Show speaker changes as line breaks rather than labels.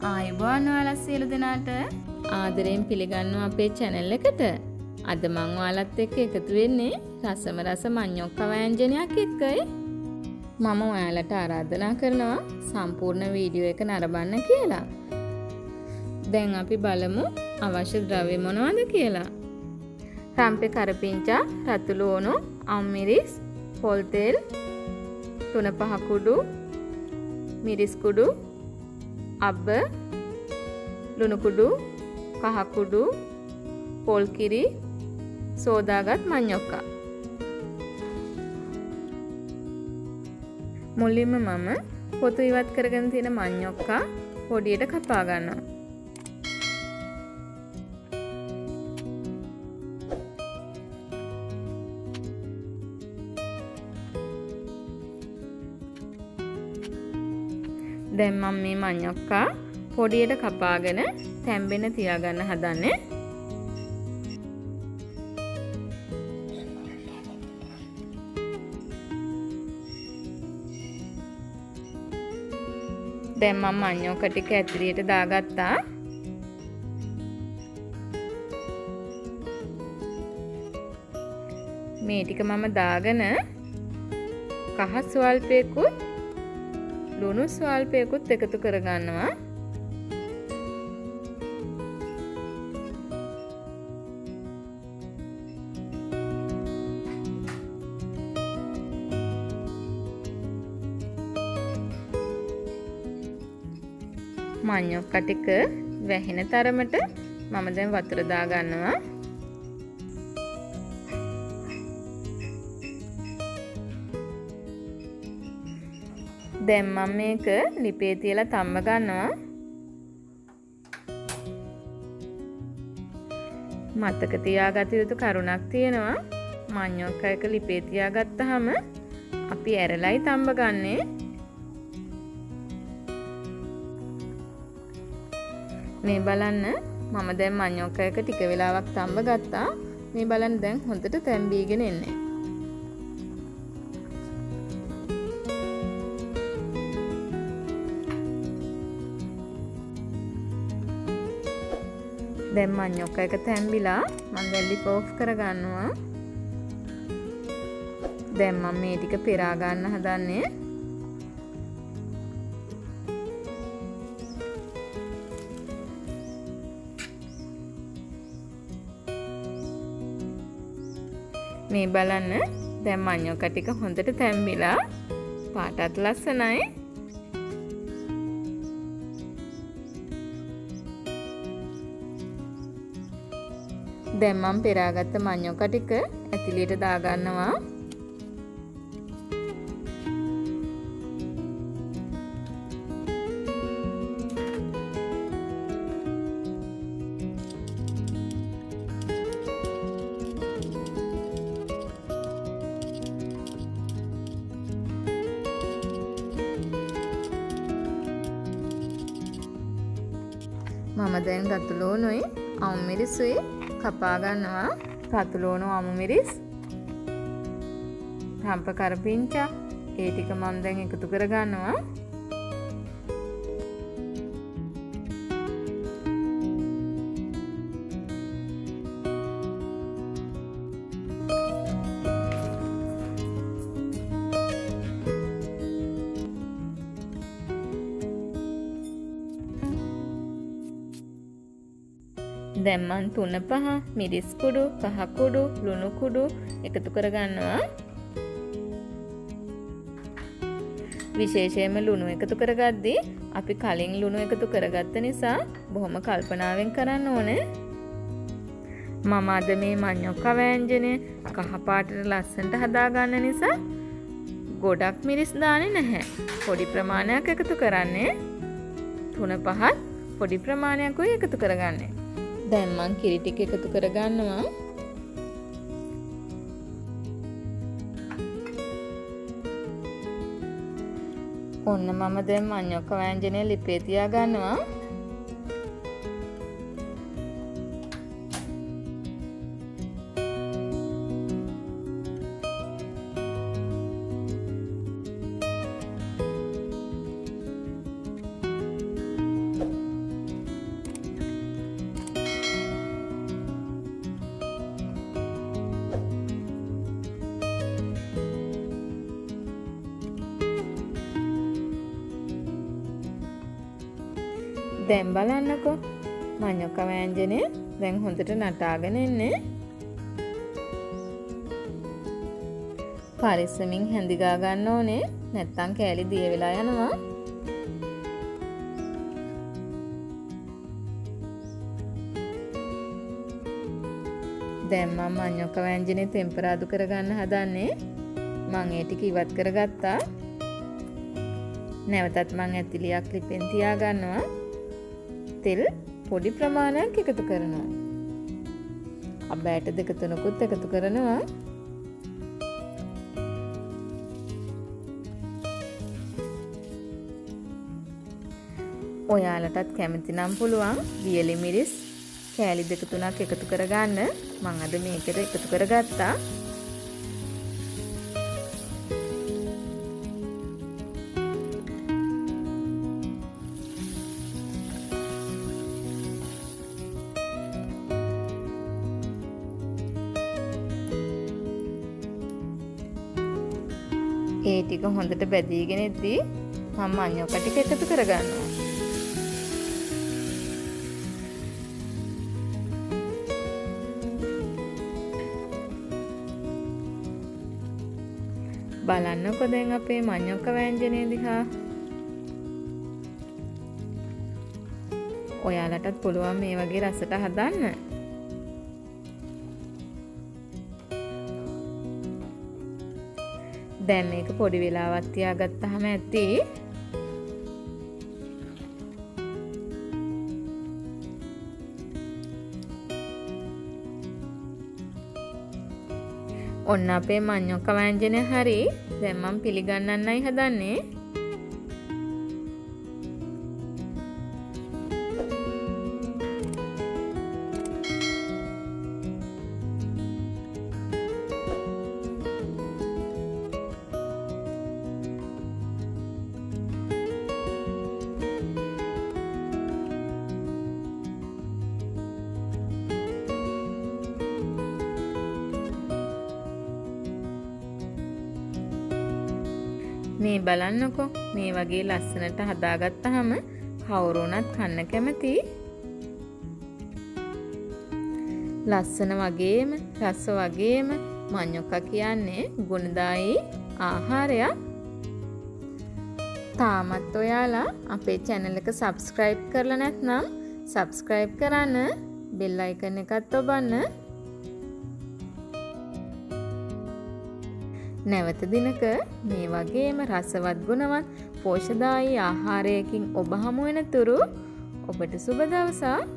ආයුබෝවන් ඔයාලා සියලු දෙනාට ආදරයෙන් පිළිගන්නවා අපේ channel එකට. අද මම ඔයාලත් එක්ක එකතු වෙන්නේ රසම රස මඤ්ඤොක්ක වෑංජනයක් එක්කයි. මම ඔයාලට ආරාධනා කරනවා සම්පූර්ණ වීඩියෝ එක නරඹන්න කියලා. දැන් අපි බලමු අවශ්‍ය ද්‍රව්‍ය මොනවද කියලා. රම්පේ කරපිංචා, රතු ලුණු, අම්මිරිස්, පොල් තෙල්, 3-5 කුඩු, මිරිස් කුඩු, අබ්බ, ලුණු කුඩු, කහ කුඩු, පොල් කිරි, සෝදාගත් මඤ්ඤොක්ක. මුලින්ම මම පොතු ඉවත් කරගෙන තියෙන මඤ්ඤොක්ක පොඩියට කපා ගන්නවා. දැන් මම මේ මඤ්ඤොක්ක පොඩියට කපාගෙන තැම්බෙන්න තියාගන්න හදන්නේ. දැන් මම මඤ්ඤොක්ක ටික ඇතිරියට දාගත්තා. මේ ටික මම දාගෙන කහ ස්වල්පයකුත් ලුණු ස්වල්පයකුත් එකතු කරගන්නවා. මඤ්ඤොක්ක ටික වැහෙන තරමට මම දැන් වතුර දා ගන්නවා. දැන් මම මේක ලිපේ තියලා තම්බ ගන්නවා. මතක තියාගත යුතු කරුණක් තියෙනවා. මඤ්ඤොක්ක එක ලිපේ තියාගත්තාම අපි ඇරලයි තම්බ ගන්නේ. මේ බලන්න මම දැන් මඤ්ඤොක්ක එක ටික වෙලාවක් තම්බ ගත්තා. මේ බලන්න දැන් හොඳට තැම්බීගෙන එන්නේ. දැන් මඤ්ඤොක්ක එක තැම්බිලා මම දැන් ලිප ඔෆ් කරගන්නවා. දැන් මම මේ ටික පෙරා ගන්න හදන්නේ. මේ බලන්න දැන් මඤ්ඤොක්ක ටික හොඳට තැම්බිලා පාටත් ලස්සනයි. දැන් මම පෙරාගත්ත මඤ්ඤොක්ක ටික ඇතිලියට දා ගන්නවා. මම දැන් රතු ලුණුයි අමුමිරිසුයි කපා ගන්නවා. රතු ලුණු අමුමිරිස් රම්ප කරපිංචා ඒ ටික මම දැන් එකතු කර ගන්නවා. දැන් මම 3-5 මිරිස් කුඩු, කහ කුඩු, ලුණු කුඩු එකතු කර ගන්නවා. විශේෂයෙන්ම ලුණු එකතු කරගද්දී අපි කලින් ලුණු එකතු කරගත්ත නිසා බොහොම කල්පනාවෙන් කරන්න ඕනේ. මම අද මේ මඤ්ඤොක්ක වෑංජනය කහ පාටට ලස්සනට හදා ගන්න නිසා ගොඩක් මිරිස් දාන්නේ නැහැ. පොඩි ප්‍රමාණයක් එකතු කරන්නේ. 3-5 පොඩි ප්‍රමාණයක් ඔය එකතු කරගන්නේ. දැන් මං කිරි ටික එකතු කර ගන්නවා. ඔන්න මම දැන් මඤ්ඤොක්ක වෑංජනය ලිපේ තියා ගන්නවා. දැන් බලන්නකෝ. මඤ්ඤොක්ක වෑංජනේ දැන් හොඳට නටාගෙන ඉන්නේ. පරිස්සමින් හැඳි ගා ගන්න ඕනේ. නැත්තම් කෑලි දිය වෙලා යනවා. දැන් මම මඤ්ඤොක්ක වෑංජනේ ටෙම්පරාදු කරගන්න හදන්නේ. මම ඒ ටික ඉවත් කරගත්තා. නැවතත් මම ඇතිලියක් ලිපෙන් තියා ගන්නවා. තෙල් පොඩි ප්‍රමාණයක් එකතු කරනවා. අබෑට දෙක තුනකුත් එකතු කරනවා. ඔයාලටත් කැමති නම් පුළුවන් වියලි මිරිස් කෑලි දෙක තුනක් එකතු කරගන්න. මම අද මේකට එකතු කරගත්තා. ඒ ටික හොඳට බැදීගෙන ඉද්දී මම මඤ්ඤොක්ක ටික එකතු කරගන්නවා. බලන්නකෝ දැන් අපේ මඤ්ඤොක්ක වෑංජනේ දිහා. ඔයාලටත් පුළුවන් මේ වගේ රසට හදන්න. දැන් මේක පොඩි වෙලාවක් තියාගත්තාම ඇති. ඔන්න අපේ මඤ්ඤොක්ක වෑංජනය හරි. දැන් මම පිළිගන්නන්නයි හදන්නේ. මේ බලන්නකෝ මේ වගේ ලස්සනට හදාගත්තාම කවුරුණත් කන්න කැමති. ලස්සන වගේම රස වගේම මඤ්ඤොක්ක කියන්නේ ගුණදායී ආහාරයක්. තාමත් ඔයාලා අපේ channel එක subscribe කරලා නැත්නම් subscribe කරන්න, bell icon එකත් ඔබන්න. නැවත දිනක මේ වගේම රසවත් ගුණවත් පෝෂ්‍යදායී ආහාරයකින් ඔබ හමු වෙන තුරු ඔබට සුබ දවසක්.